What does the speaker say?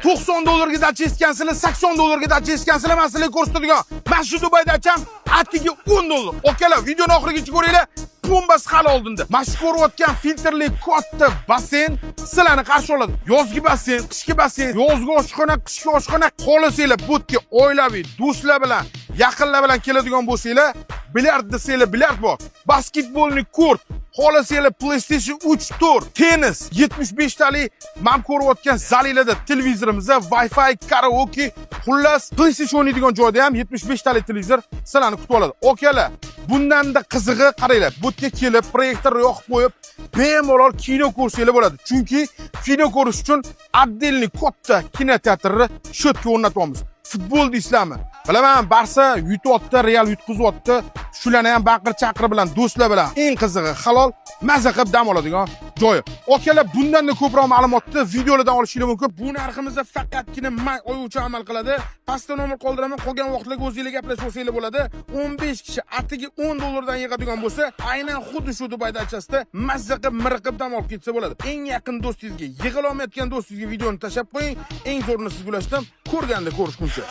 $90 dacha eskansizlar, $80 dacha eskansizlar men sizlarga ko'rsatadigan. Men shu Dubayda acham, atigi $10. Okalar, videoni oxirigacha ko'ringlar. Bombasi hali oldinda. Mana shu ko'rayotgan filtrli katta basseyn sizlarni qarshi oladi. Yozgi basseyn, qishki basseyn, yozgi oshxona, qishki oshxona qolasizlar, bu yerga oilaviy, do'stlar bilan, yaqinlar bilan keladigan bo'lsanglar, bilyard desanglar bilyard bor. Basketbolni kort, xohlasanglar PlayStation 3 tur, tennis, 75 talik men ko'rayotgan zalinglarda televizorimizda Wi-Fi, karaoke, xullas PlayStation o'ynaydigan joyda ham 75 talik televizor sizlarni kutib oladi. Okalar, bundan-da qizig'i qaranglar. Bu yerga kelib, proyektor yoqib qo'yib, bemalol kino ko'rsanglar bo'ladi. Chunki kino ko'rish uchun отдельный katta kinoteatrni shu yerga o'rnatyapmiz. Futbol deysizlarmi? Bilaman, Barsa yutyapti, Real yutqizyapti. Shularni ham baqir-chaqir bilan, do'stlar bilan eng qizig'i halol maza qilib dam oladigan joyi. Okalar, bundan-da ko'proq ma'lumotni videolardan olishingiz mumkin. Bu narximizda faqatgina may oyi uchun amal qiladi. Pastda nomer qoldiraman, qolgan vaqtlarga o'zingizlar gaplashib olsanglar bo'ladi. 15 kishi atigi $10 dan yig'adigan bo'lsa, aynan xuddi shu Dubai dachasida mazza qilib, miriqib dam olib ketsa bo'ladi. Eng yaqin do'stingizga, yig'ila olmayotgan do'stingizga videoni tashlab qo'ying. Eng zo'rini sizga ulashdim. Ko'rganda ko'rishguncha.